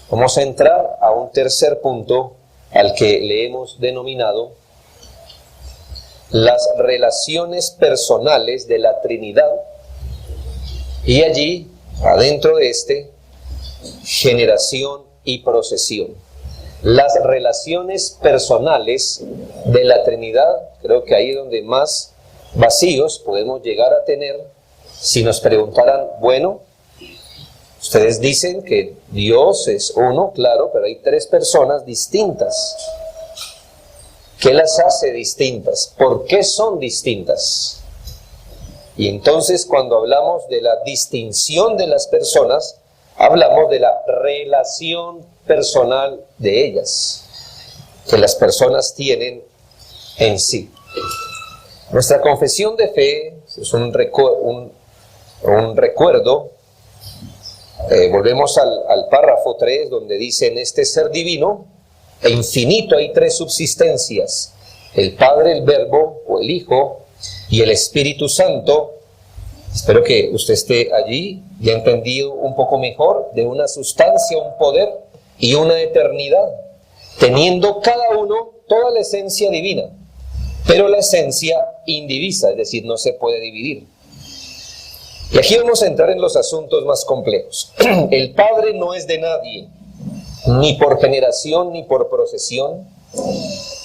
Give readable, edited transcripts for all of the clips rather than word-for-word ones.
Vamos a entrar a un tercer punto al que le hemos denominado las relaciones personales de la Trinidad, y allí, adentro de generación y procesión. Las relaciones personales de la Trinidad, creo que ahí es donde más vacíos podemos llegar a tener si nos preguntaran, bueno, ustedes dicen que Dios es uno, claro, pero hay tres personas distintas. ¿Qué las hace distintas? ¿Por qué son distintas? Y entonces, cuando hablamos de la distinción de las personas, hablamos de la relación personal de ellas, que las personas tienen en sí. Nuestra confesión de fe es un recuerdo. Volvemos al párrafo 3, donde dice: en este ser divino e infinito hay tres subsistencias: el Padre, el Verbo o el Hijo y el Espíritu Santo. Espero que usted esté allí y ha entendido un poco mejor de una sustancia, un poder y una eternidad, teniendo cada uno toda la esencia divina, pero la esencia indivisa, es decir, no se puede dividir. Y aquí vamos a entrar en los asuntos más complejos. El Padre no es de nadie, ni por generación ni por procesión.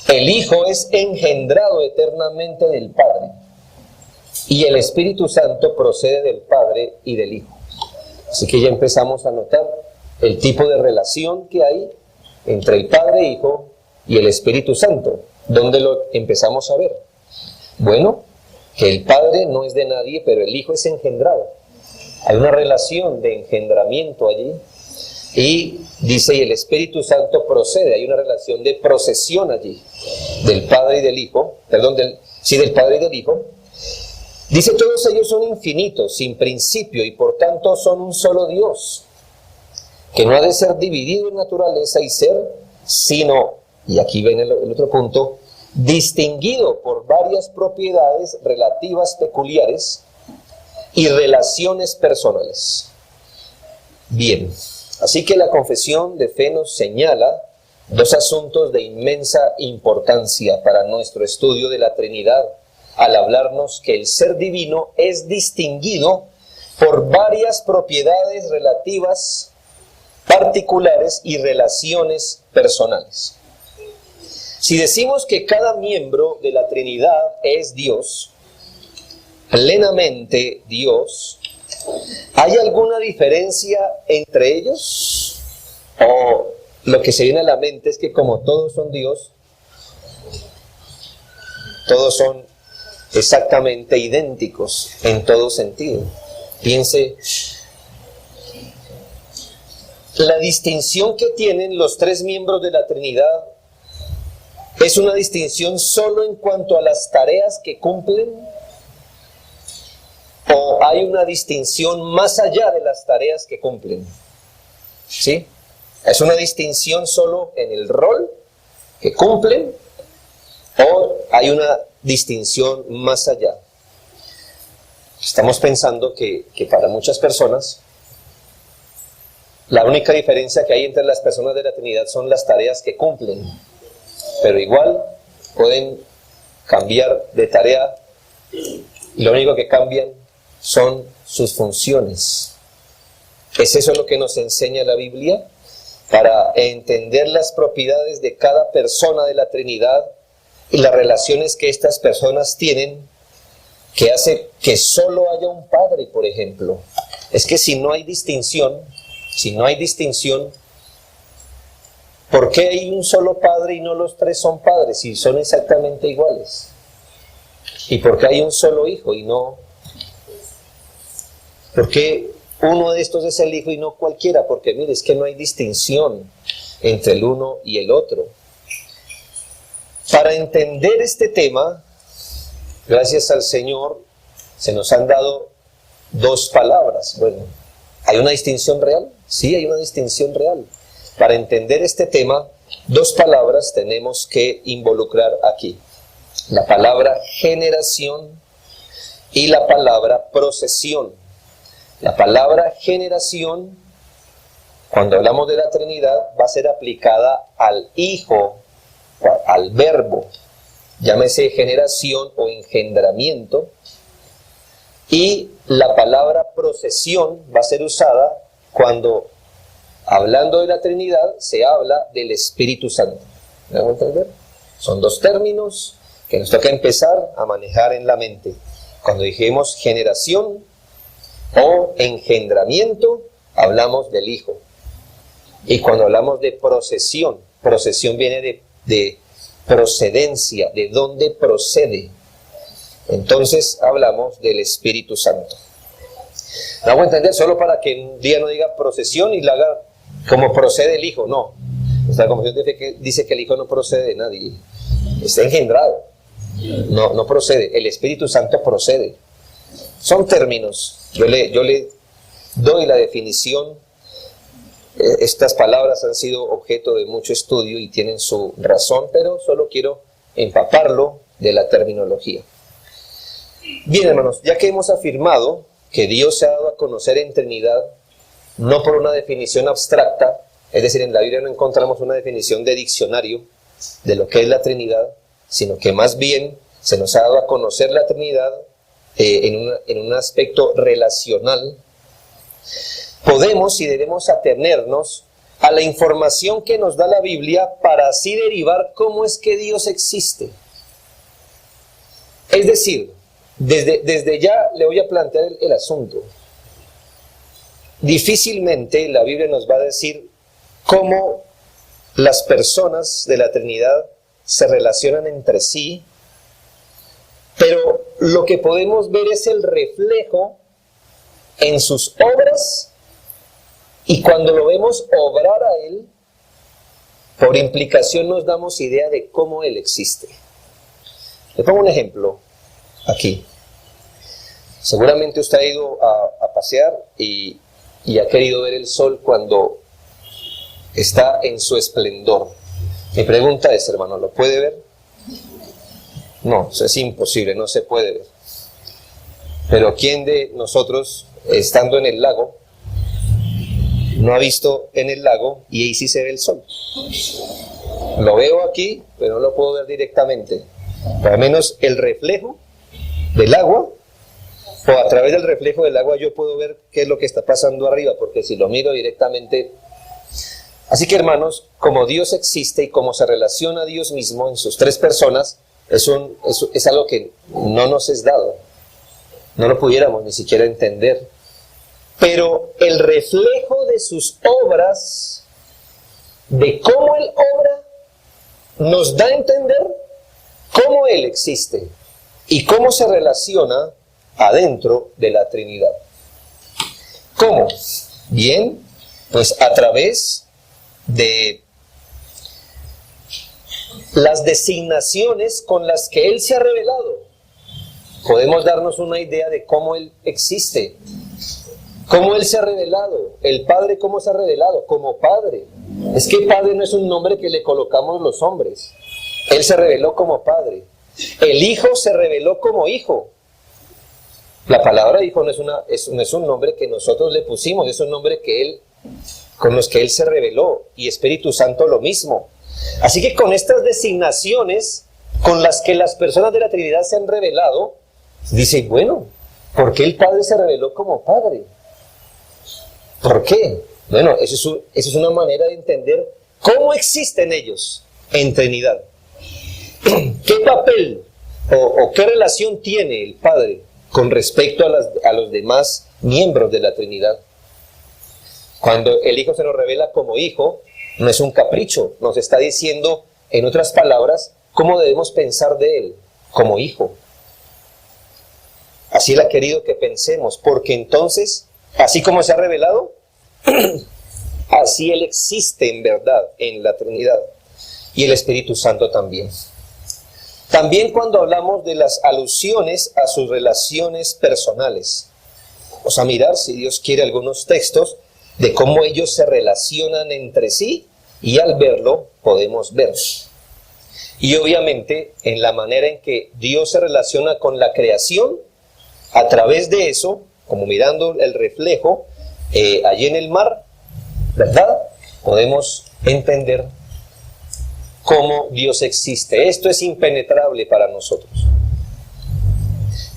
El Hijo es engendrado eternamente del Padre, y el Espíritu Santo procede del Padre y del Hijo. Así que ya empezamos a notar el tipo de relación que hay entre el Padre, Hijo y el Espíritu Santo. ¿Dónde lo empezamos a ver? Bueno, que el Padre no es de nadie, pero el Hijo es engendrado. Hay una relación de engendramiento allí. Y dice, y el Espíritu Santo procede, hay una relación de procesión allí, del Padre y del Hijo, del Padre y del Hijo. Dice, todos ellos son infinitos, sin principio, y por tanto son un solo Dios, que no ha de ser dividido en naturaleza y ser, sino, y aquí viene el otro punto, distinguido por varias propiedades relativas peculiares y relaciones personales. Bien, así que la confesión de fe nos señala dos asuntos de inmensa importancia para nuestro estudio de la Trinidad, al hablarnos que el ser divino es distinguido por varias propiedades relativas, particulares y relaciones personales. Si decimos que cada miembro de la Trinidad es Dios, plenamente Dios, ¿hay alguna diferencia entre ellos? O lo que se viene a la mente es que como todos son Dios, todos son exactamente idénticos en todo sentido. Piense, la distinción que tienen los tres miembros de la Trinidad es una distinción solo en cuanto a las tareas que cumplen, o hay una distinción más allá de las tareas que cumplen. ¿Sí? ¿Es una distinción solo en el rol que cumplen, o hay una distinción más allá? Estamos pensando que para muchas personas la única diferencia que hay entre las personas de la Trinidad son las tareas que cumplen, pero igual pueden cambiar de tarea y lo único que cambian son sus funciones. ¿Es eso lo que nos enseña la Biblia? Para entender las propiedades de cada persona de la Trinidad y las relaciones que estas personas tienen, que hace que solo haya un Padre, por ejemplo. Es que si no hay distinción, ¿por qué hay un solo Padre y no los tres son padres si son exactamente iguales? ¿Y por qué hay un solo Hijo y no? ¿Por qué uno de estos es el Hijo y no cualquiera? Porque mire, es que no hay distinción entre el uno y el otro. Para entender este tema, gracias al Señor, se nos han dado dos palabras. Bueno, ¿hay una distinción real? Sí, hay una distinción real. Para entender este tema, dos palabras tenemos que involucrar aquí. La palabra generación y la palabra procesión. La palabra generación cuando hablamos de la Trinidad, va a ser aplicada al Hijo, al Verbo, llámese generación o engendramiento, y la palabra procesión va a ser usada cuando, hablando de la Trinidad, se habla del Espíritu Santo. ¿Me hago entender? Son dos términos que nos toca empezar a manejar en la mente. Cuando dijimos generación o engendramiento, hablamos del Hijo. Y cuando hablamos de procesión, procesión viene de procedencia, de dónde procede. Entonces hablamos del Espíritu Santo. ¿Me hago entender? Solo para que un día no diga procesión y la haga como procede el Hijo. No. Nuestra Confesión dice que el Hijo no procede de nadie. Está engendrado. No procede. El Espíritu Santo procede. Son términos. Yo le doy la definición. Estas palabras han sido objeto de mucho estudio y tienen su razón, pero solo quiero empaparlo de la terminología. Bien, hermanos, ya que hemos afirmado que Dios se ha dado a conocer en Trinidad, no por una definición abstracta, es decir, en la Biblia no encontramos una definición de diccionario de lo que es la Trinidad, sino que más bien se nos ha dado a conocer la Trinidad en un aspecto relacional. Podemos y debemos atenernos a la información que nos da la Biblia para así derivar cómo es que Dios existe. Es decir, desde ya le voy a plantear el asunto. Difícilmente la Biblia nos va a decir cómo las personas de la Trinidad se relacionan entre sí, pero lo que podemos ver es el reflejo en sus obras, y cuando lo vemos obrar a Él, por implicación nos damos idea de cómo Él existe. Le pongo un ejemplo aquí. Seguramente usted ha ido a pasear y ha querido ver el sol cuando está en su esplendor. Mi pregunta es, hermano, ¿lo puede ver? No, eso es imposible, no se puede ver. Pero ¿quién de nosotros, estando en el lago, no ha visto en el lago y ahí sí se ve el sol? Lo veo aquí, pero no lo puedo ver directamente. Pero al menos el reflejo del agua, o a través del reflejo del agua yo puedo ver qué es lo que está pasando arriba, porque si lo miro directamente... Así que, hermanos, como Dios existe y como se relaciona a Dios mismo en sus tres personas, es algo que no nos es dado. No lo pudiéramos ni siquiera entender. Pero el reflejo de sus obras, de cómo Él obra, nos da a entender cómo Él existe y cómo se relaciona adentro de la Trinidad. ¿Cómo? Bien, pues a través de las designaciones con las que Él se ha revelado. Podemos darnos una idea de cómo Él existe, cómo Él se ha revelado. El Padre, ¿cómo se ha revelado? Como Padre. Es que Padre no es un nombre que le colocamos los hombres. Él se reveló como Padre. El Hijo se reveló como Hijo. La palabra Hijo no es un nombre que nosotros le pusimos, es un nombre con los que Él se reveló. Y Espíritu Santo lo mismo. Así que con estas designaciones con las que las personas de la Trinidad se han revelado, dice, bueno, ¿por qué el Padre se reveló como Padre? ¿Por qué? Bueno, eso es una manera de entender cómo existen ellos en Trinidad. ¿Qué papel o qué relación tiene el Padre con respecto a los demás miembros de la Trinidad? Cuando el Hijo se nos revela como Hijo, no es un capricho, nos está diciendo, en otras palabras, cómo debemos pensar de Él como Hijo. Así Él ha querido que pensemos, porque entonces, así como se ha revelado, así Él existe en verdad en la Trinidad, y el Espíritu Santo también. También cuando hablamos de las alusiones a sus relaciones personales, vamos a mirar, si Dios quiere, algunos textos de cómo ellos se relacionan entre sí, y al verlo podemos ver. Y obviamente en la manera en que Dios se relaciona con la creación, a través de eso, como mirando el reflejo allí en el mar, ¿verdad? Podemos entender cómo Dios existe. Esto es impenetrable para nosotros.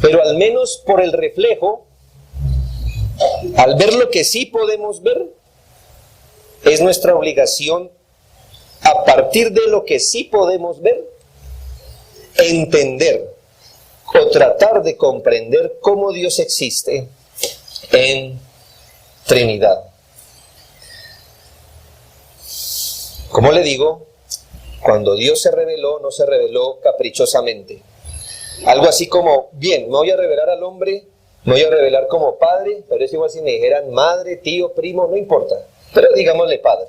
Pero al menos por el reflejo, al ver lo que sí podemos ver, es nuestra obligación, a partir de lo que sí podemos ver, entender o tratar de comprender cómo Dios existe en Trinidad. Como le digo, cuando Dios se reveló, no se reveló caprichosamente. Algo así como, bien, me voy a revelar al hombre, me voy a revelar como padre, pero es igual si me dijeran madre, tío, primo, no importa, pero digámosle padre.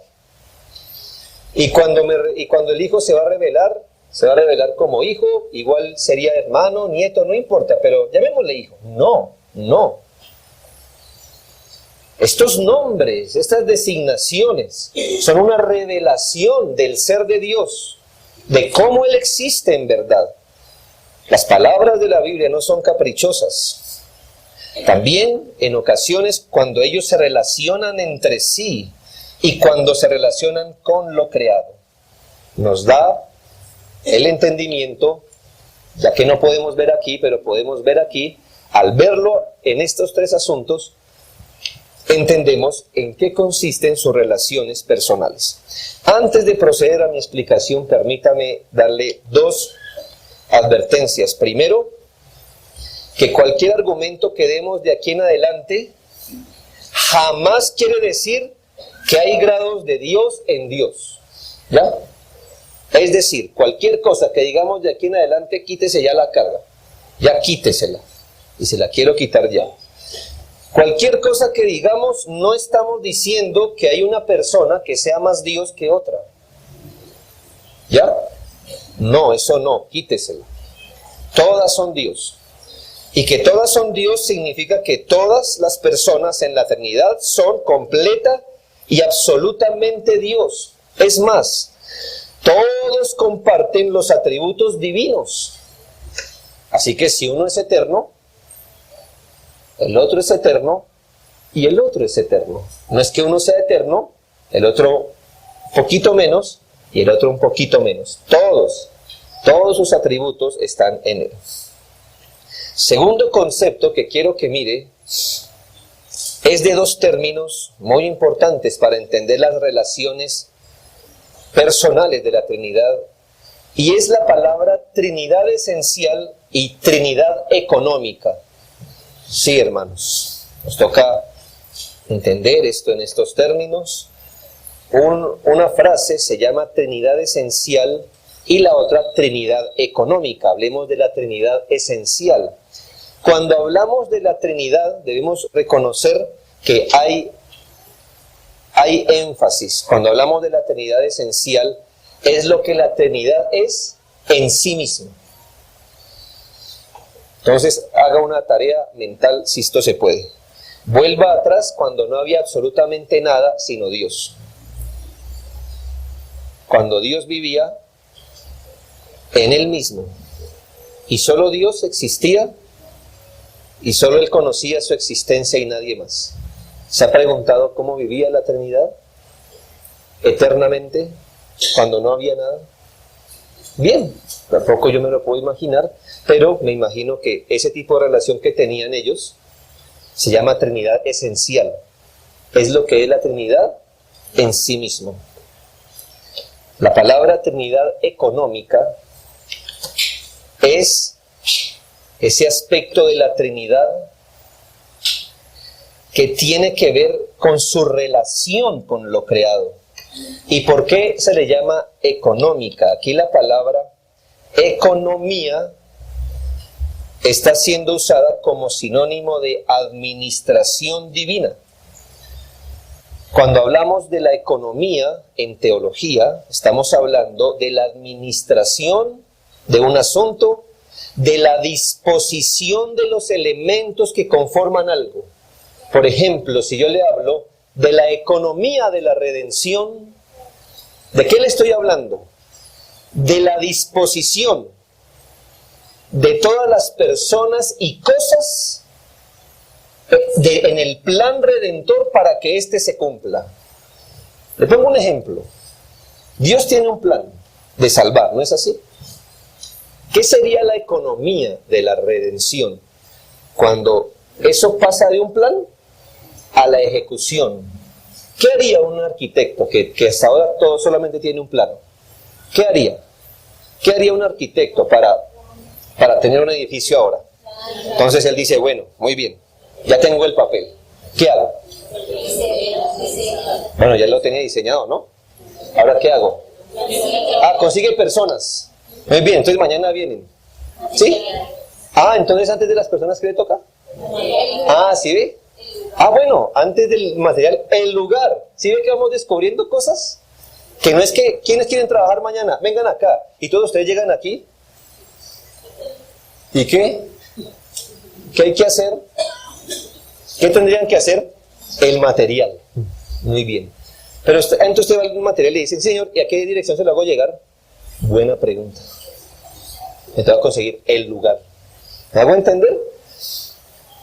Y cuando el hijo se va a revelar como hijo, igual sería hermano, nieto, no importa, pero llamémosle hijo. No. Estos nombres, estas designaciones, son una revelación del ser de Dios, de cómo Él existe en verdad. Las palabras de la Biblia no son caprichosas. También, en ocasiones, cuando ellos se relacionan entre sí y cuando se relacionan con lo creado, nos da el entendimiento, ya que no podemos ver aquí, pero podemos ver aquí, al verlo en estos tres asuntos, entendemos en qué consisten sus relaciones personales. Antes de proceder a mi explicación, permítame darle dos advertencias. Primero, que cualquier argumento que demos de aquí en adelante jamás quiere decir que hay grados de Dios en Dios. ¿Ya? Es decir, cualquier cosa que digamos de aquí en adelante, quítese ya la carga. Ya quítesela. Y se la quiero quitar ya. Cualquier cosa que digamos, no estamos diciendo que hay una persona que sea más Dios que otra. ¿Ya? No, eso no, quítesela. Todas son Dios. Y que todas son Dios significa que todas las personas en la Trinidad son completa y absolutamente Dios. Es más, todos comparten los atributos divinos. Así que si uno es eterno, el otro es eterno y el otro es eterno. No es que uno sea eterno, el otro un poquito menos y el otro un poquito menos. Todos sus atributos están en él. Segundo concepto que quiero que mire es de dos términos muy importantes para entender las relaciones personales de la Trinidad, y es la palabra Trinidad esencial y Trinidad económica. Sí, hermanos, nos toca entender esto en estos términos. Una frase se llama Trinidad esencial y la otra Trinidad económica. Hablemos de la Trinidad esencial. Cuando hablamos de la Trinidad, debemos reconocer que hay énfasis. Cuando hablamos de la Trinidad esencial, es lo que la Trinidad es en sí misma. Entonces, haga una tarea mental si esto se puede. Vuelva atrás cuando no había absolutamente nada sino Dios. Cuando Dios vivía en Él mismo y solo Dios existía y solo Él conocía su existencia y nadie más. ¿Se ha preguntado cómo vivía la Trinidad eternamente cuando no había nada? Bien, tampoco yo me lo puedo imaginar, pero me imagino que ese tipo de relación que tenían ellos se llama Trinidad esencial. Es lo que es la Trinidad en sí mismo. La palabra Trinidad económica es ese aspecto de la Trinidad que tiene que ver con su relación con lo creado. ¿Y por qué se le llama económica? Aquí la palabra economía está siendo usada como sinónimo de administración divina. Cuando hablamos de la economía en teología, estamos hablando de la administración de un asunto, de la disposición de los elementos que conforman algo. Por ejemplo, si yo le hablo de la economía de la redención, ¿de qué le estoy hablando? De la disposición de todas las personas y cosas en el plan redentor para que éste se cumpla. Le pongo un ejemplo. Dios tiene un plan de salvar, ¿no es así? ¿Qué sería la economía de la redención cuando eso pasa de un plan a la ejecución? ¿Qué haría un arquitecto que hasta ahora todo solamente tiene un plano? ¿Qué haría? ¿Qué haría un arquitecto para tener un edificio ahora? Entonces él dice, bueno, muy bien, ya tengo el papel. ¿Qué hago? Bueno, ya lo tenía diseñado, ¿no? ¿Ahora qué hago? Consigue personas. Muy bien, entonces mañana vienen. ¿Sí? Entonces antes de las personas, ¿qué le toca? ¿Sí ve? Bueno, antes del material, el lugar. ¿Sí ve que vamos descubriendo cosas? Que no es que, ¿quiénes quieren trabajar mañana? Vengan acá. Y todos ustedes llegan aquí. ¿Y qué? ¿Qué hay que hacer? ¿Qué tendrían que hacer? El material. Muy bien. Pero entonces usted va al material y le dice, Señor, ¿y a qué dirección se lo hago llegar? Buena pregunta. Me tengo que conseguir el lugar. ¿Me hago entender?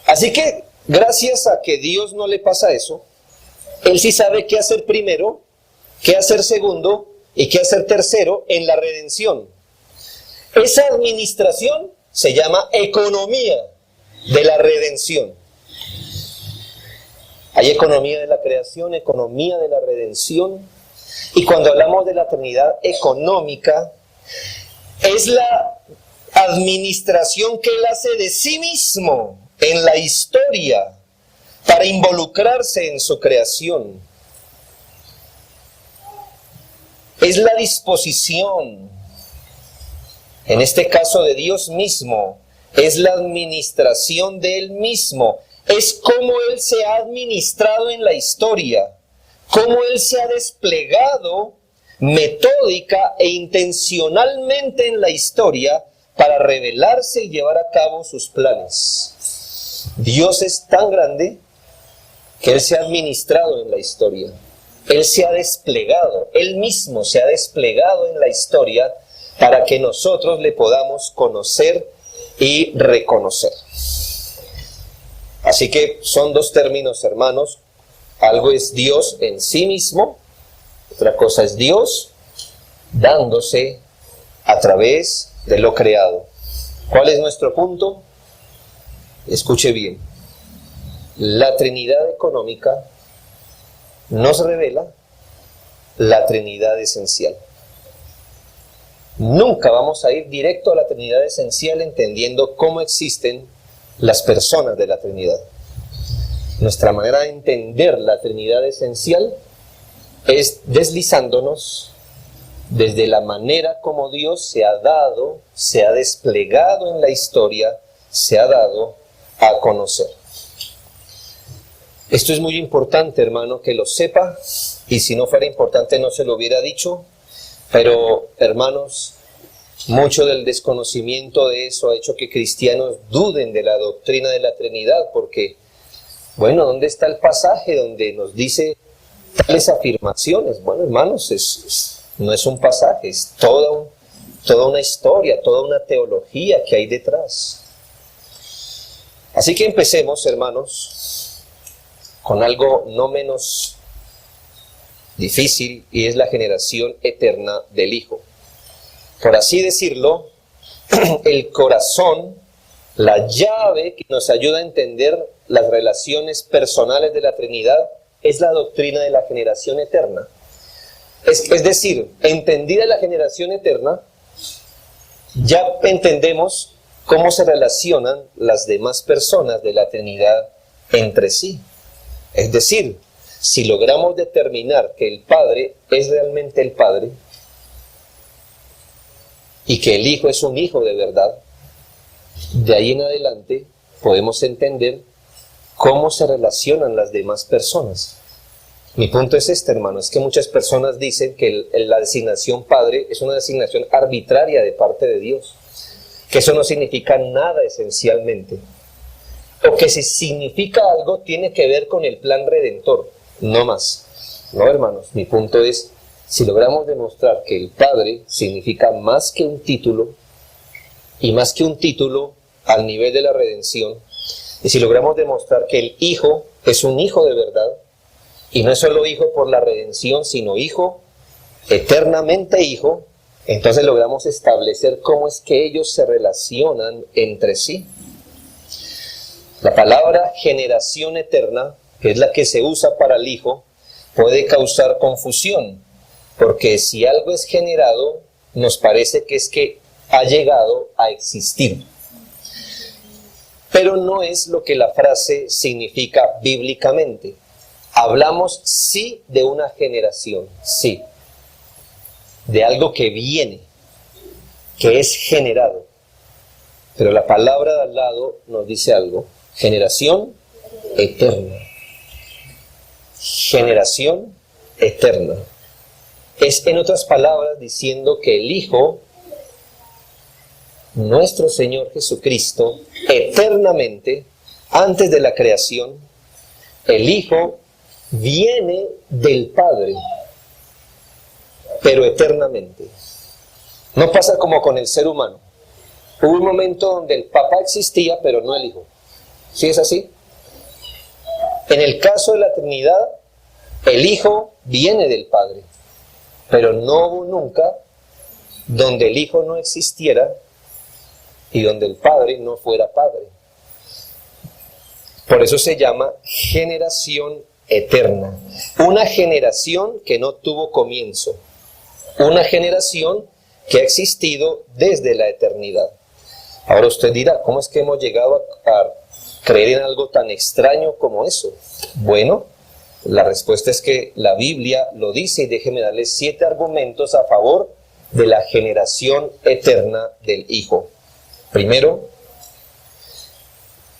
Así que, gracias a que Dios no le pasa eso, Él sí sabe qué hacer primero, qué hacer segundo y qué hacer tercero en la redención. Esa administración se llama economía de la redención. Hay economía de la creación, economía de la redención. Y cuando hablamos de la Trinidad económica, es la administración que Él hace de sí mismo en la historia para involucrarse en su creación. Es la disposición, en este caso de Dios mismo, es la administración de Él mismo. Es cómo Él se ha administrado en la historia, cómo Él se ha desplegado metódica e intencionalmente en la historia para revelarse y llevar a cabo sus planes. Dios es tan grande que Él se ha administrado en la historia. Él se ha desplegado, Él mismo se ha desplegado en la historia para que nosotros le podamos conocer y reconocer. Así que son dos términos, hermanos. Algo es Dios en sí mismo, otra cosa es Dios dándose a través de lo creado. ¿Cuál es nuestro punto? Escuche bien. La Trinidad económica nos revela la Trinidad esencial. Nunca vamos a ir directo a la Trinidad esencial entendiendo cómo existen las personas de la Trinidad. Nuestra manera de entender la Trinidad esencial es deslizándonos desde la manera como Dios se ha dado, se ha desplegado en la historia, se ha dado a conocer. Esto es muy importante, hermano, que lo sepa, y si no fuera importante no se lo hubiera dicho, pero, hermanos, mucho del desconocimiento de eso ha hecho que cristianos duden de la doctrina de la Trinidad, porque, bueno, ¿dónde está el pasaje donde nos dice tales afirmaciones? Bueno, hermanos, no es un pasaje, es toda una historia, toda una teología que hay detrás. Así que empecemos, hermanos, con algo no menos difícil, y es la generación eterna del Hijo. Por así decirlo, el corazón, la llave que nos ayuda a entender las relaciones personales de la Trinidad, es la doctrina de la generación eterna. Es decir, entendida la generación eterna, ya entendemos cómo se relacionan las demás personas de la Trinidad entre sí. Es decir, si logramos determinar que el Padre es realmente el Padre y que el Hijo es un Hijo de verdad, de ahí en adelante podemos entender cómo se relacionan las demás personas. Mi punto es este, hermano, es que muchas personas dicen que la designación Padre es una designación arbitraria de parte de Dios, que eso no significa nada esencialmente, o que si significa algo tiene que ver con el plan redentor, no más. No, hermanos, mi punto es, si logramos demostrar que el Padre significa más que un título, y más que un título al nivel de la redención, y si logramos demostrar que el Hijo es un Hijo de verdad, y no es solo hijo por la redención, sino hijo, eternamente hijo, entonces logramos establecer cómo es que ellos se relacionan entre sí. La palabra generación eterna, que es la que se usa para el hijo, puede causar confusión, porque si algo es generado, nos parece que es que ha llegado a existir. Pero no es lo que la frase significa bíblicamente. Hablamos sí de una generación, sí, de algo que viene, que es generado. Pero la palabra de al lado nos dice algo: generación eterna. Generación eterna. Es, en otras palabras, diciendo que el Hijo, nuestro Señor Jesucristo, eternamente, antes de la creación, el Hijo viene del Padre, pero eternamente. No pasa como con el ser humano. Hubo un momento donde el papá existía, pero no el Hijo. ¿Sí es así? En el caso de la Trinidad, el Hijo viene del Padre, pero no hubo nunca donde el Hijo no existiera y donde el Padre no fuera Padre. Por eso se llama generación eterna. Una generación que no tuvo comienzo. Una generación que ha existido desde la eternidad. Ahora usted dirá, ¿cómo es que hemos llegado a creer en algo tan extraño como eso? Bueno, la respuesta es que la Biblia lo dice, y déjeme darles 7 argumentos a favor de la generación eterna del Hijo. Primero,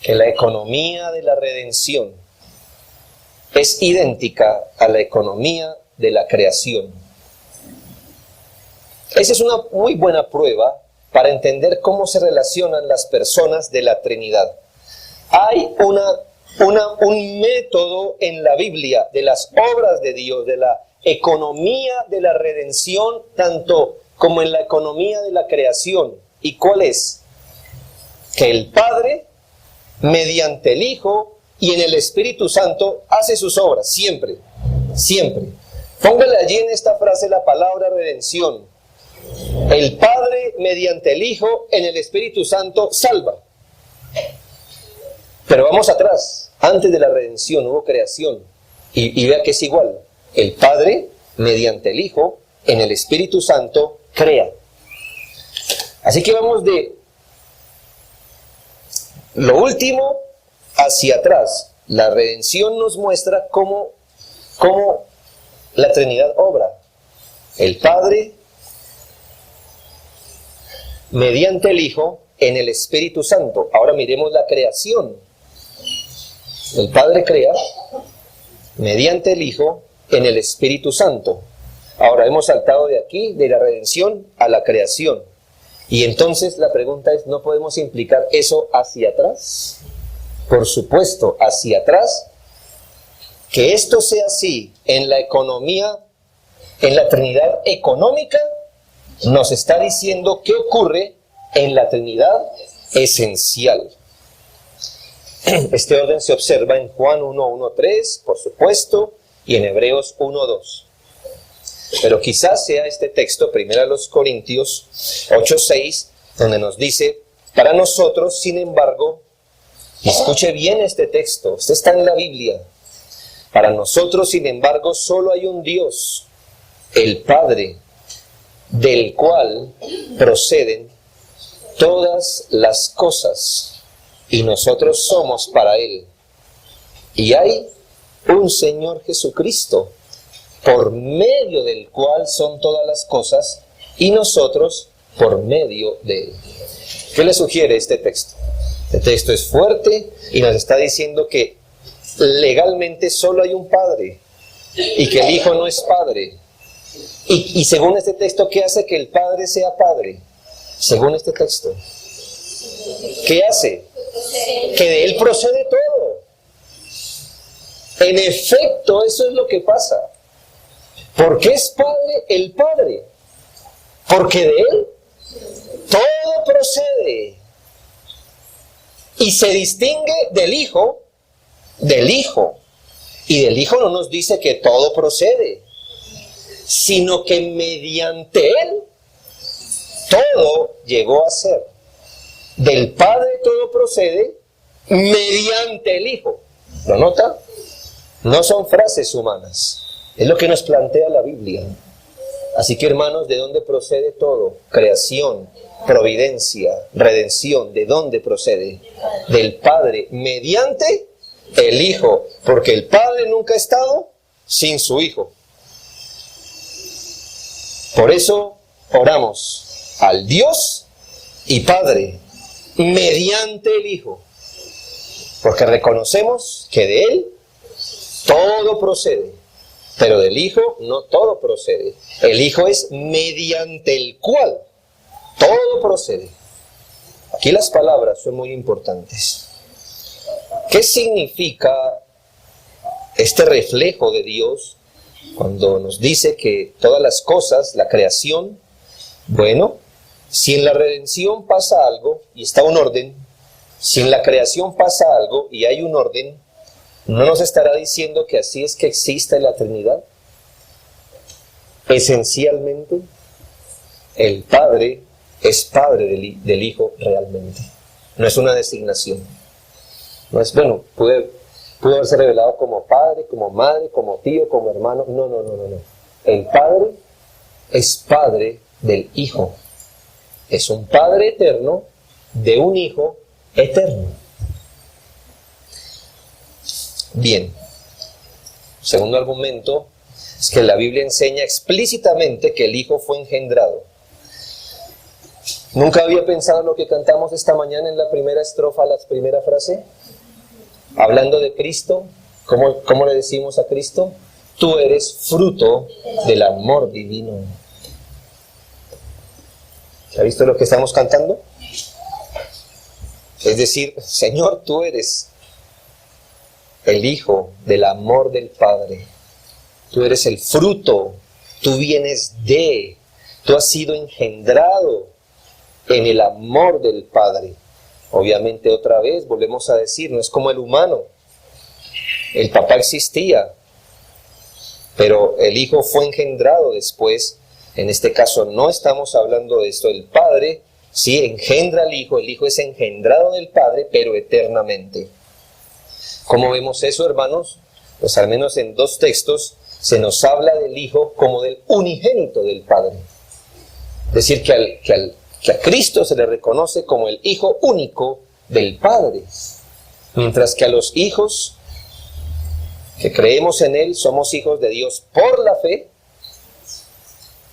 que la economía de la redención es idéntica a la economía de la creación. Esa es una muy buena prueba para entender cómo se relacionan las personas de la Trinidad. Hay un método en la Biblia de las obras de Dios, de la economía de la redención, tanto como en la economía de la creación. ¿Y cuál es? Que el Padre, mediante el Hijo y en el Espíritu Santo, hace sus obras, siempre, siempre. Póngale allí en esta frase la palabra redención. El Padre, mediante el Hijo, en el Espíritu Santo, salva. Pero vamos atrás. Antes de la redención hubo creación. Y vea que es igual. El Padre, mediante el Hijo, en el Espíritu Santo, crea. Así que vamos de lo último hacia atrás. La redención nos muestra cómo la Trinidad obra. El Padre, mediante el Hijo, en el Espíritu Santo. Ahora miremos la creación. El Padre crea, mediante el Hijo, en el Espíritu Santo. Ahora hemos saltado de aquí, de la redención, a la creación. Y entonces la pregunta es, ¿no podemos implicar eso hacia atrás? Por supuesto, hacia atrás. Que esto sea así en la economía, en la Trinidad económica, nos está diciendo qué ocurre en la Trinidad esencial. Este orden se observa en Juan 1:1-3, por supuesto, y en Hebreos 1:2. Pero quizás sea este texto, 1 Corintios 8:6, donde nos dice, para nosotros, sin embargo, y escuche bien este texto, este está en la Biblia, para nosotros, sin embargo, solo hay un Dios, el Padre, del cual proceden todas las cosas, y nosotros somos para Él. Y hay un Señor Jesucristo, por medio del cual son todas las cosas, y nosotros por medio de Él. ¿Qué le sugiere este texto? Este texto es fuerte y nos está diciendo que legalmente solo hay un Padre, y que el Hijo no es Padre. Y según este texto, ¿qué hace que el Padre sea Padre? Según este texto, ¿qué hace? Que de Él procede todo. En efecto, eso es lo que pasa. ¿Por qué es Padre el Padre? Porque de Él todo procede. Y se distingue del Hijo, Y del Hijo no nos dice que todo procede, sino que mediante Él todo llegó a ser. Del Padre todo procede mediante el Hijo. ¿Lo nota? No son frases humanas. Es lo que nos plantea la Biblia. Así que, hermanos, ¿de dónde procede todo? Creación, providencia, redención. ¿De dónde procede? Del Padre mediante el Hijo. Porque el Padre nunca ha estado sin su Hijo. Por eso oramos al Dios y Padre mediante el Hijo. Porque reconocemos que de Él todo procede, pero del Hijo no todo procede. El Hijo es mediante el cual todo procede. Aquí las palabras son muy importantes. ¿Qué significa este reflejo de Dios cuando nos dice que todas las cosas, la creación, bueno, si en la redención pasa algo y está un orden, si en la creación pasa algo y hay un orden, ¿no nos estará diciendo que así es que existe la Trinidad? Esencialmente, el Padre es Padre del Hijo realmente. No es una designación. No es, bueno, pudo haberse revelado como padre, como madre, como tío, como hermano. No. El Padre es Padre del Hijo. Es un Padre eterno de un Hijo eterno. Bien. Segundo argumento es que la Biblia enseña explícitamente que el Hijo fue engendrado. ¿Nunca había pensado en lo que cantamos esta mañana en la primera estrofa, la primera frase? Hablando de Cristo, ¿cómo le decimos a Cristo? Tú eres fruto del amor divino. ¿Se ha visto lo que estamos cantando? Es decir, Señor, tú eres el Hijo del amor del Padre. Tú eres el fruto, tú vienes tú has sido engendrado en el amor del Padre. Obviamente, otra vez, volvemos a decir, no es como el humano. El papá existía, pero el Hijo fue engendrado después. En este caso no estamos hablando de esto. El Padre sí engendra al Hijo, el Hijo es engendrado del Padre, pero eternamente. ¿Cómo vemos eso, hermanos? Pues al menos en dos textos se nos habla del Hijo como del unigénito del Padre. Es decir, que a Cristo se le reconoce como el Hijo único del Padre, mientras que a los hijos que creemos en Él somos hijos de Dios por la fe.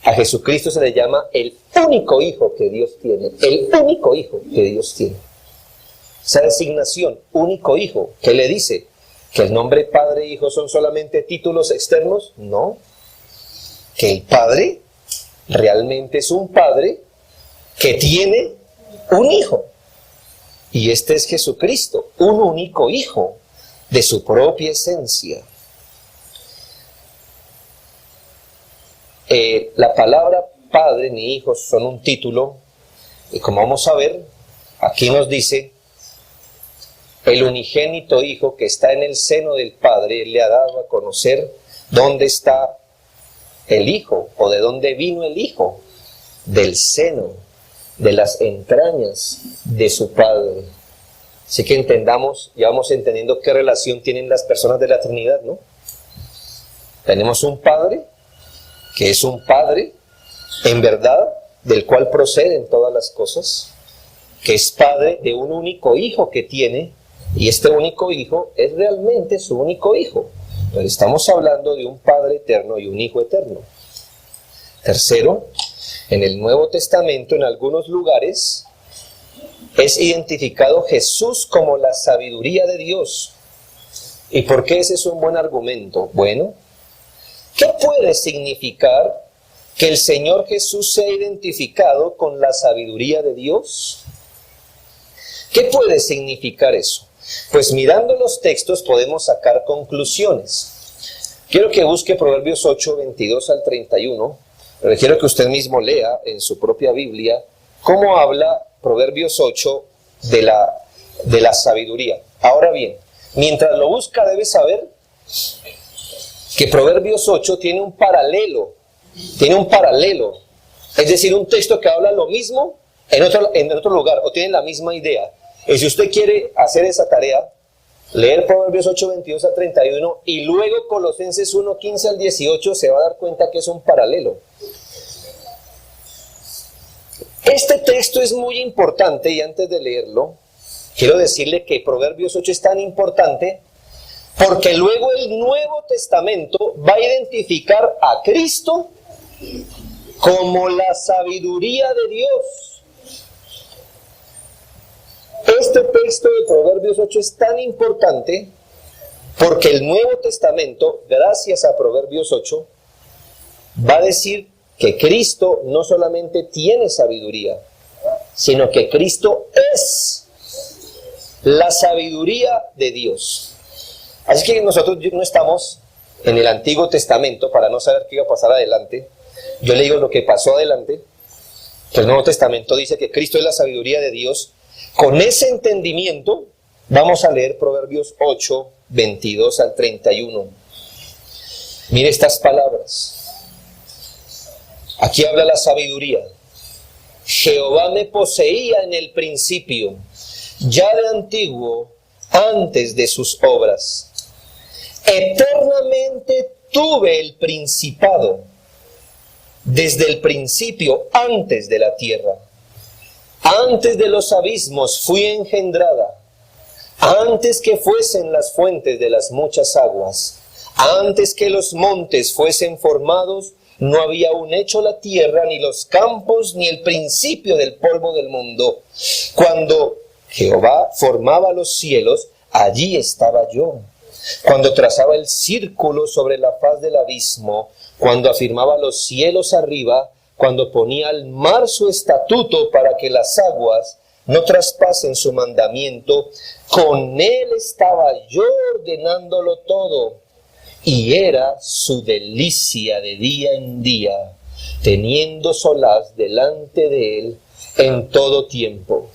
A Jesucristo se le llama el único Hijo que Dios tiene, el único Hijo que Dios tiene. Esa designación, único Hijo, ¿qué le dice? ¿Que el nombre Padre e Hijo son solamente títulos externos? No. Que el Padre realmente es un Padre que tiene un Hijo. Y este es Jesucristo, un único Hijo de su propia esencia. La palabra Padre ni Hijos son un título, y como vamos a ver, aquí nos dice, el unigénito Hijo que está en el seno del Padre, Él le ha dado a conocer dónde está el Hijo, o de dónde vino el Hijo, del seno, de las entrañas de su Padre. Así que entendamos, ya vamos entendiendo qué relación tienen las personas de la Trinidad, ¿no? Tenemos un Padre, que es un Padre, en verdad, del cual proceden todas las cosas, que es Padre de un único Hijo que tiene, y este único Hijo es realmente su único Hijo. Pero estamos hablando de un Padre eterno y un Hijo eterno. Tercero, en el Nuevo Testamento, en algunos lugares, es identificado Jesús como la sabiduría de Dios. ¿Y por qué ese es un buen argumento? Bueno, ¿qué puede significar que el Señor Jesús sea identificado con la sabiduría de Dios? ¿Qué puede significar eso? Pues mirando los textos podemos sacar conclusiones. Quiero que busque Proverbios 8, 22 al 31, pero quiero que usted mismo lea en su propia Biblia cómo habla Proverbios 8 de la sabiduría. Ahora bien, mientras lo busca debe saber que Proverbios 8 tiene un paralelo, es decir, un texto que habla lo mismo en otro lugar, o tiene la misma idea. Y si usted quiere hacer esa tarea, leer Proverbios 8, 22 al 31 y luego Colosenses 1, 15 al 18, se va a dar cuenta que es un paralelo. Este texto es muy importante y antes de leerlo, quiero decirle que Proverbios 8 es tan importante porque luego el Nuevo Testamento va a identificar a Cristo como la sabiduría de Dios. Este texto de Proverbios 8 es tan importante porque el Nuevo Testamento, gracias a Proverbios 8, va a decir que Cristo no solamente tiene sabiduría, sino que Cristo es la sabiduría de Dios. Así que nosotros no estamos en el Antiguo Testamento para no saber qué iba a pasar adelante. Yo le digo lo que pasó adelante, que el Nuevo Testamento dice que Cristo es la sabiduría de Dios. Con ese entendimiento vamos a leer Proverbios 8, 22 al 31. Mire estas palabras. Aquí habla la sabiduría. Jehová me poseía en el principio, ya de antiguo, antes de sus obras. Eternamente tuve el principado, desde el principio, antes de la tierra. Antes de los abismos fui engendrada, antes que fuesen las fuentes de las muchas aguas, antes que los montes fuesen formados, no había aún hecho la tierra, ni los campos, ni el principio del polvo del mundo. Cuando Jehová formaba los cielos, allí estaba yo. Cuando trazaba el círculo sobre la faz del abismo, cuando afirmaba los cielos arriba, cuando ponía al mar su estatuto para que las aguas no traspasen su mandamiento, con él estaba yo ordenándolo todo, y era su delicia de día en día, teniendo solaz delante de él en todo tiempo.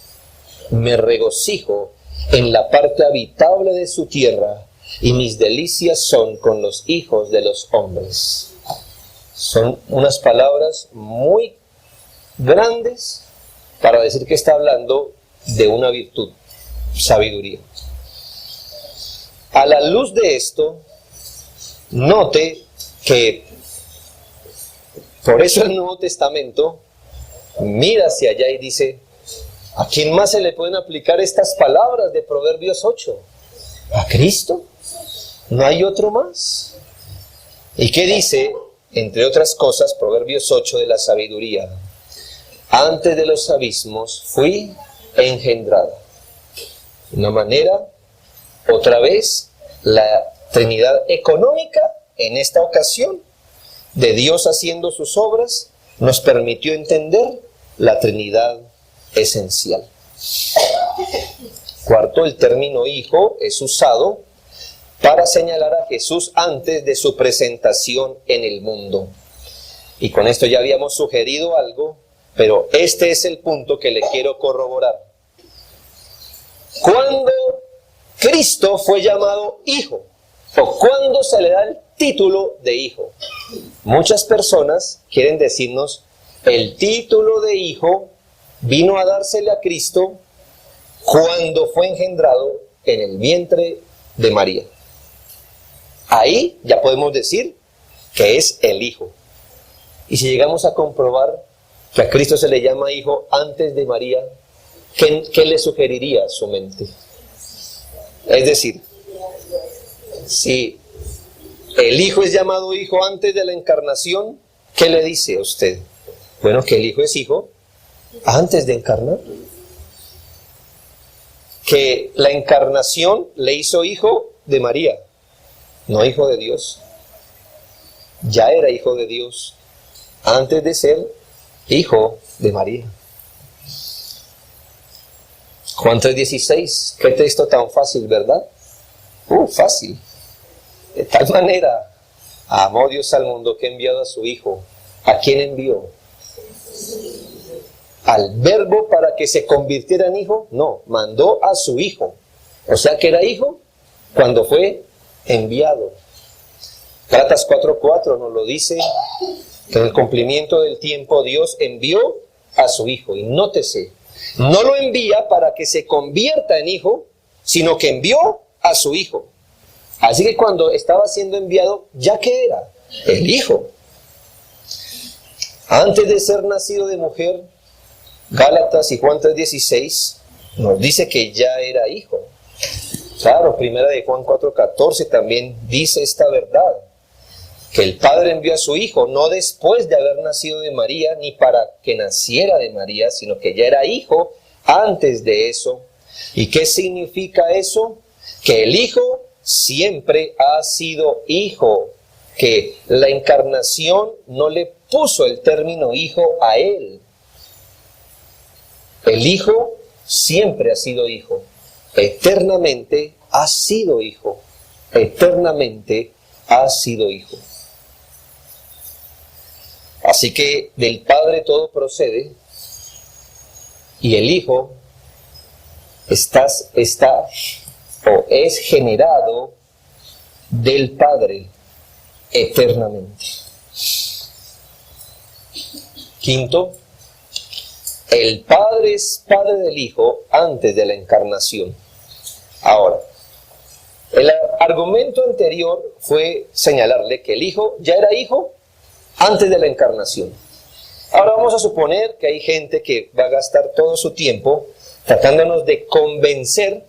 Me regocijo en la parte habitable de su tierra, y mis delicias son con los hijos de los hombres. Son unas palabras muy grandes para decir que está hablando de una virtud, sabiduría. A la luz de esto, note que por eso el Nuevo Testamento mira hacia allá y dice, ¿a quién más se le pueden aplicar estas palabras de Proverbios 8? ¿A Cristo? ¿No hay otro más? ¿Y qué dice? Entre otras cosas, Proverbios 8 de la sabiduría. Antes de los abismos fui engendrada. De una manera, otra vez, la Trinidad económica, en esta ocasión, de Dios haciendo sus obras, nos permitió entender la Trinidad esencial. Cuarto, el término hijo es usado para señalar a Jesús antes de su presentación en el mundo. Y con esto ya habíamos sugerido algo, pero este es el punto que le quiero corroborar. ¿Cuándo Cristo fue llamado hijo? ¿O cuándo se le da el título de hijo? Muchas personas quieren decirnos, el título de hijo vino a dársele a Cristo cuando fue engendrado en el vientre de María. Ahí ya podemos decir que es el Hijo. Y si llegamos a comprobar que a Cristo se le llama Hijo antes de María, ¿qué le sugeriría a su mente? Es decir, si el Hijo es llamado Hijo antes de la encarnación, ¿qué le dice a usted? Bueno, que el Hijo es Hijo antes de encarnar. Que la encarnación le hizo Hijo de María, no hijo de Dios. Ya era hijo de Dios antes de ser hijo de María. Juan 3:16, qué texto tan fácil, ¿verdad? Fácil. De tal manera amó Dios al mundo que ha enviado a su Hijo. ¿A quién envió? ¿Al Verbo para que se convirtiera en hijo? No, mandó a su Hijo. O sea que era hijo cuando fue enviado. Gálatas 4:4 nos lo dice, que en el cumplimiento del tiempo Dios envió a su Hijo. Y nótese, no lo envía para que se convierta en hijo, sino que envió a su Hijo. Así que cuando estaba siendo enviado, ¿ya qué era? El Hijo. Antes de ser nacido de mujer, Gálatas y Juan 3:16 nos dice que ya era hijo. Claro, primera de Juan 4:14 también dice esta verdad, que el Padre envió a su Hijo, no después de haber nacido de María, ni para que naciera de María, sino que ya era hijo antes de eso. ¿Y qué significa eso? Que el Hijo siempre ha sido hijo, que la encarnación no le puso el término hijo a él. El Hijo siempre ha sido hijo, eternamente ha sido hijo, eternamente ha sido hijo. Así que del Padre todo procede y el Hijo es generado del Padre eternamente. Quinto, el Padre es Padre del Hijo antes de la encarnación. Ahora, el argumento anterior fue señalarle que el Hijo ya era hijo antes de la encarnación. Ahora vamos a suponer que hay gente que va a gastar todo su tiempo tratándonos de convencer,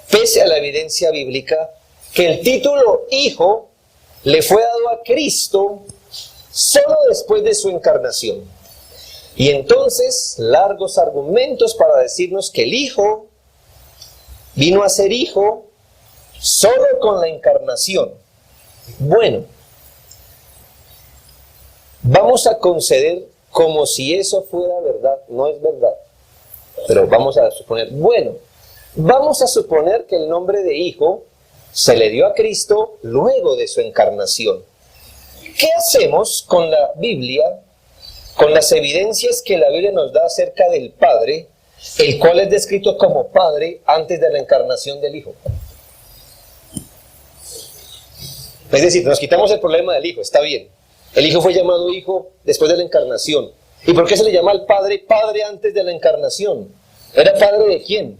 pese a la evidencia bíblica, que el título hijo le fue dado a Cristo solo después de su encarnación. Y entonces, largos argumentos para decirnos que el Hijo vino a ser hijo solo con la encarnación. Bueno, vamos a conceder como si eso fuera verdad. No es verdad, pero vamos a suponer, vamos a suponer que el nombre de Hijo se le dio a Cristo luego de su encarnación. ¿Qué hacemos con la Biblia, con las evidencias que la Biblia nos da acerca del Padre, el cual es descrito como Padre antes de la encarnación del Hijo? Es decir, nos quitamos el problema del Hijo, está bien. El Hijo fue llamado Hijo después de la encarnación. ¿Y por qué se le llama al Padre Padre antes de la encarnación? ¿Era Padre de quién?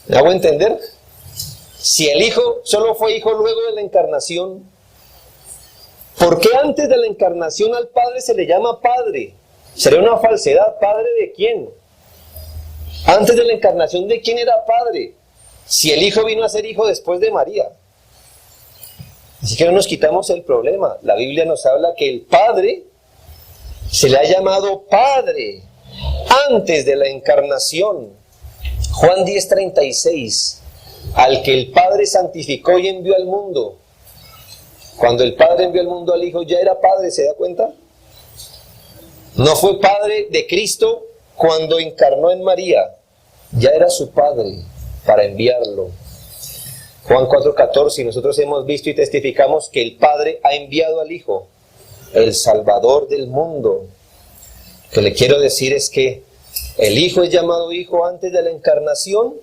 ¿Me hago entender? Si el Hijo solo fue Hijo luego de la encarnación, ¿por qué antes de la encarnación al Padre se le llama Padre? Sería una falsedad. ¿Padre de quién? Antes de la encarnación, ¿de quién era Padre? Si el Hijo vino a ser Hijo después de María. Así que no nos quitamos el problema. La Biblia nos habla que el Padre se le ha llamado Padre antes de la encarnación. Juan 10:36, al que el Padre santificó y envió al mundo. Cuando el Padre envió al mundo al Hijo, ya era Padre, ¿se da cuenta? No fue Padre de Cristo cuando encarnó en María, ya era su Padre para enviarlo. Juan 4:14, y nosotros hemos visto y testificamos que el Padre ha enviado al Hijo, el Salvador del mundo. Lo que le quiero decir es que el Hijo es llamado Hijo antes de la encarnación,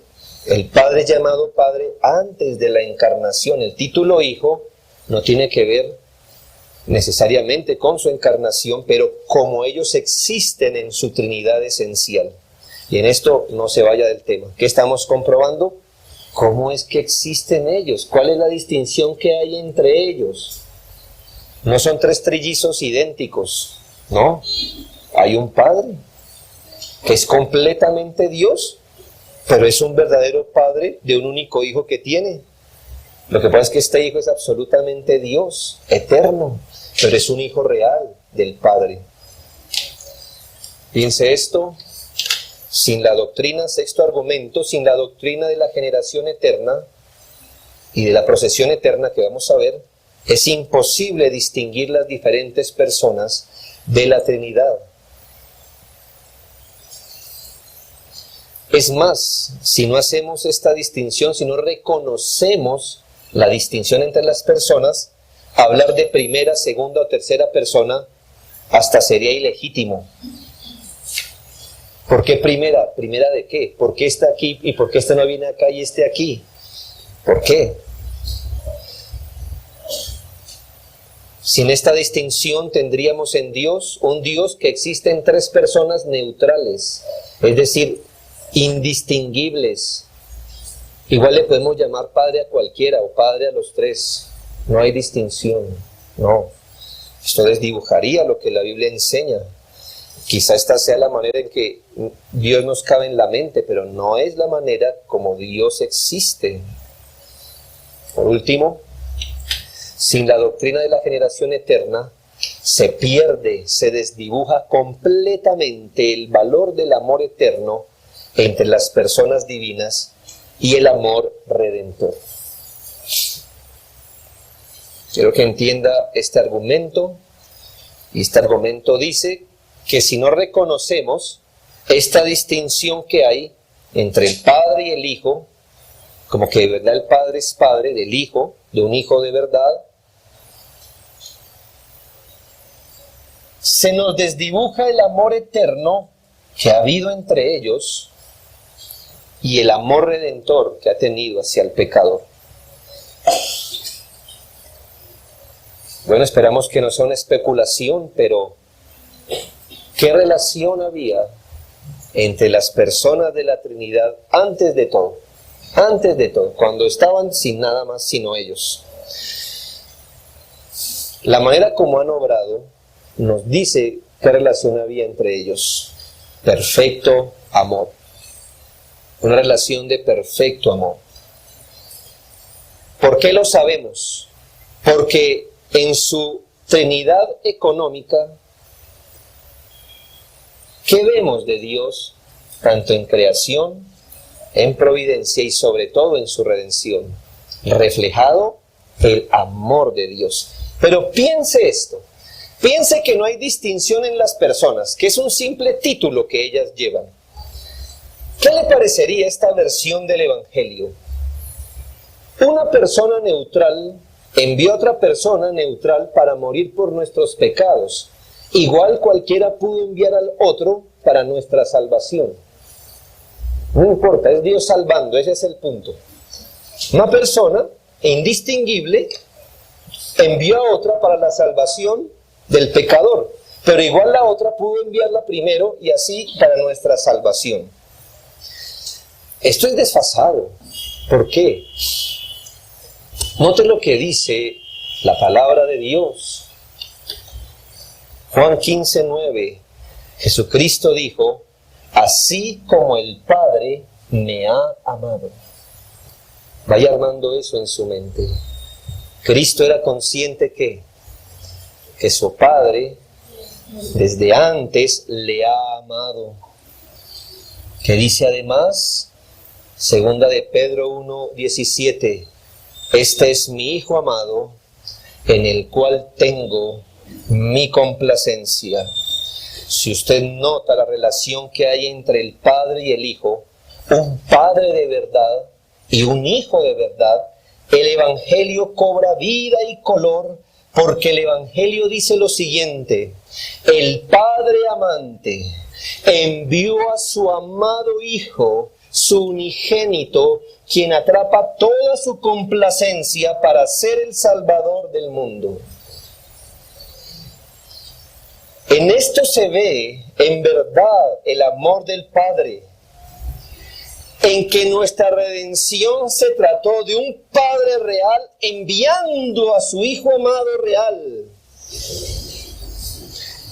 el Padre es llamado Padre antes de la encarnación. El título Hijo no tiene que ver necesariamente con su encarnación, pero como ellos existen en su Trinidad esencial. Y en esto no se vaya del tema. ¿Qué estamos comprobando? ¿Cómo es que existen ellos? ¿Cuál es la distinción que hay entre ellos? No son tres trillizos idénticos, no. Hay un Padre que es completamente Dios, pero es un verdadero Padre de un único Hijo que tiene. Lo que pasa es que este Hijo es absolutamente Dios, eterno, pero es un Hijo real del Padre. Piense esto, sin la doctrina, sexto argumento, sin la doctrina de la generación eterna y de la procesión eterna que vamos a ver, es imposible distinguir las diferentes personas de la Trinidad. Es más, si no hacemos esta distinción, si no reconocemos la distinción entre las personas, hablar de primera, segunda o tercera persona hasta sería ilegítimo. ¿Por qué primera? ¿Primera de qué? ¿Por qué está aquí y por qué esta no viene acá y este aquí? ¿Por qué? Sin esta distinción tendríamos en Dios un Dios que existe en tres personas neutrales, es decir, indistinguibles. Igual le podemos llamar Padre a cualquiera o Padre a los tres. No hay distinción, no. Esto desdibujaría lo que la Biblia enseña. Quizá esta sea la manera en que Dios nos cabe en la mente, pero no es la manera como Dios existe. Por último, sin la doctrina de la generación eterna, se pierde, se desdibuja completamente el valor del amor eterno entre las personas divinas y el amor redentor. Quiero que entienda este argumento, y este argumento dice que si no reconocemos esta distinción que hay entre el Padre y el Hijo, como que de verdad el Padre es Padre del Hijo, de un Hijo de verdad, se nos desdibuja el amor eterno que ha habido entre ellos y el amor redentor que ha tenido hacia el pecador. Bueno, esperamos que no sea una especulación, pero ¿qué relación había entre las personas de la Trinidad antes de todo? Antes de todo, cuando estaban sin nada más sino ellos. La manera como han obrado nos dice qué relación había entre ellos. Perfecto amor. Una relación de perfecto amor. ¿Por qué lo sabemos? Porque en su Trinidad económica, ¿qué vemos de Dios? Tanto en creación, en providencia y sobre todo en su redención. Reflejado el amor de Dios. Pero piense esto. Piense que no hay distinción en las personas, que es un simple título que ellas llevan. ¿Qué le parecería esta versión del Evangelio? Una persona neutral envió a otra persona neutral para morir por nuestros pecados. Igual cualquiera pudo enviar al otro para nuestra salvación. No importa, es Dios salvando, ese es el punto. Una persona indistinguible envió a otra para la salvación del pecador, pero igual la otra pudo enviarla primero y así para nuestra salvación. Esto es desfasado. ¿Por qué? Note lo que dice la palabra de Dios. Juan 15:9. Jesucristo dijo: así como el Padre me ha amado. Vaya armando eso en su mente. Cristo era consciente que su Padre desde antes le ha amado. Que dice además, segunda de Pedro 1:17, este es mi Hijo amado, en el cual tengo mi complacencia. Si usted nota la relación que hay entre el Padre y el Hijo, un Padre de verdad y un Hijo de verdad, el Evangelio cobra vida y color, porque el Evangelio dice lo siguiente: el Padre amante envió a su amado Hijo, su unigénito, quien atrapa toda su complacencia para ser el Salvador del mundo. En esto se ve en verdad el amor del Padre, en que nuestra redención se trató de un Padre real enviando a su Hijo amado real,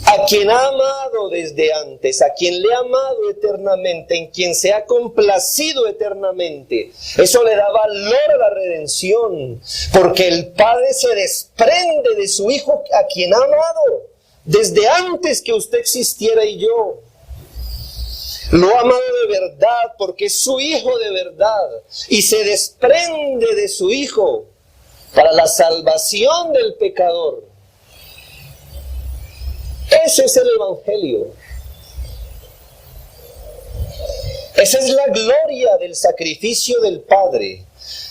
a quien ha amado desde antes, a quien le ha amado eternamente, en quien se ha complacido eternamente. Eso le da valor a la redención, porque el Padre se desprende de su Hijo a quien ha amado desde antes que usted existiera y yo. Lo ha amado de verdad porque es su Hijo de verdad y se desprende de su Hijo para la salvación del pecador. Ese es el Evangelio. Esa es la gloria del sacrificio del Padre,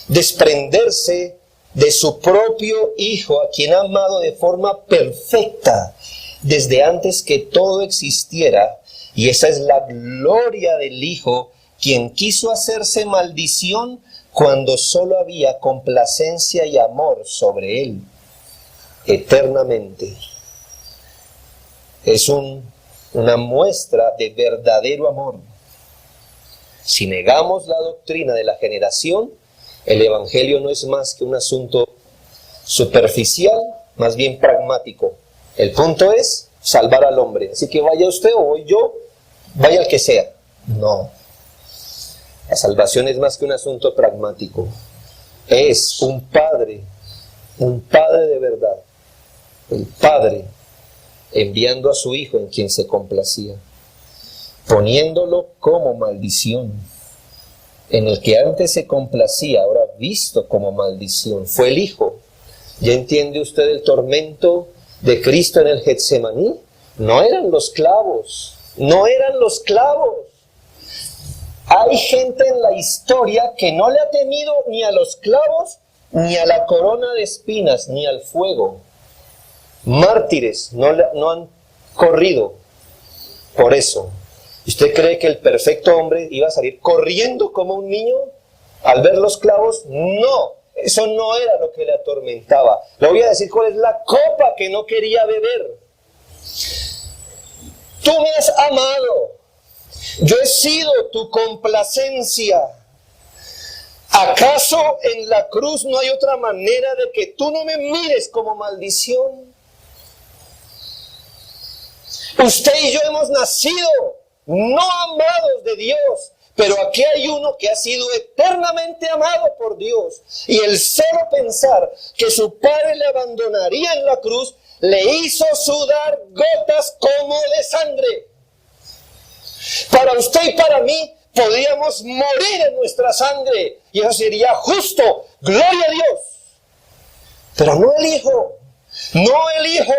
desprenderse de su propio Hijo, a quien ha amado de forma perfecta desde antes que todo existiera. Y esa es la gloria del Hijo, quien quiso hacerse maldición cuando solo había complacencia y amor sobre él. eternamente. Es una muestra de verdadero amor. Si negamos la doctrina de la generación, el evangelio no es más que un asunto superficial, más bien pragmático. El punto es salvar al hombre. Así que vaya usted o voy yo, vaya el que sea. No. La salvación es más que un asunto pragmático. Es un padre de verdad. El Padre enviando a su Hijo en quien se complacía, poniéndolo como maldición. En el que antes se complacía, ahora visto como maldición, fue el Hijo. ¿Ya entiende usted el tormento de Cristo en el Getsemaní? No eran los clavos, no eran los clavos. Hay gente en la historia que no le ha temido ni a los clavos, ni a la corona de espinas, ni al fuego. Mártires no han corrido por eso. ¿Usted cree que el perfecto hombre iba a salir corriendo como un niño al ver los clavos? No, eso no era lo que le atormentaba. Le voy a decir cuál es la copa que no quería beber. Tú me has amado, yo he sido tu complacencia. ¿Acaso en la cruz no hay otra manera de que tú no me mires como maldición? Usted y yo hemos nacido no amados de Dios, pero aquí hay uno que ha sido eternamente amado por Dios. Y el solo pensar que su padre le abandonaría en la cruz le hizo sudar gotas como de sangre. Para usted y para mí podríamos morir en nuestra sangre y eso sería justo, gloria a Dios. Pero no el Hijo, no el Hijo.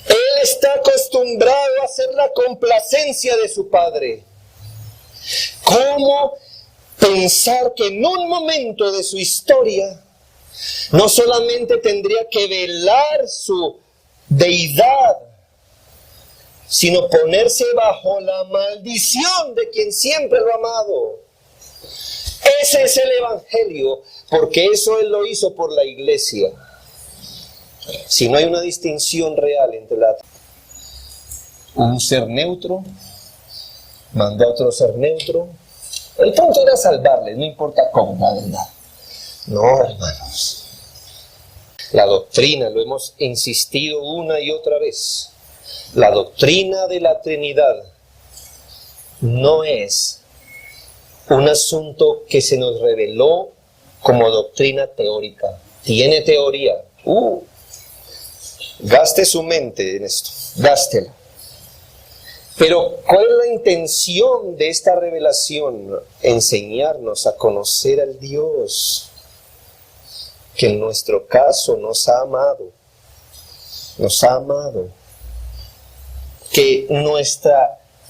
Él está acostumbrado a hacer la complacencia de su Padre. ¿Cómo pensar que en un momento de su historia no solamente tendría que velar su deidad, sino ponerse bajo la maldición de quien siempre lo ha amado? Ese es el Evangelio, porque eso Él lo hizo por la iglesia. Si no hay una distinción real entre un ser neutro, mandó a otro ser neutro, el punto era salvarles, no importa cómo, la verdad. No, hermanos. La doctrina, lo hemos insistido una y otra vez, la doctrina de la Trinidad no es un asunto que se nos reveló como doctrina teórica. Tiene teoría. Gaste su mente en esto, gástela. Pero ¿cuál es la intención de esta revelación? Enseñarnos a conocer al Dios que en nuestro caso nos ha amado. Nos ha amado. Que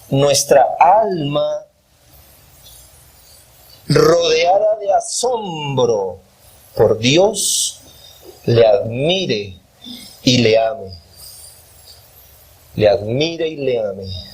nuestra alma, rodeada de asombro por Dios, le admire y le ame. Le admire y le ame.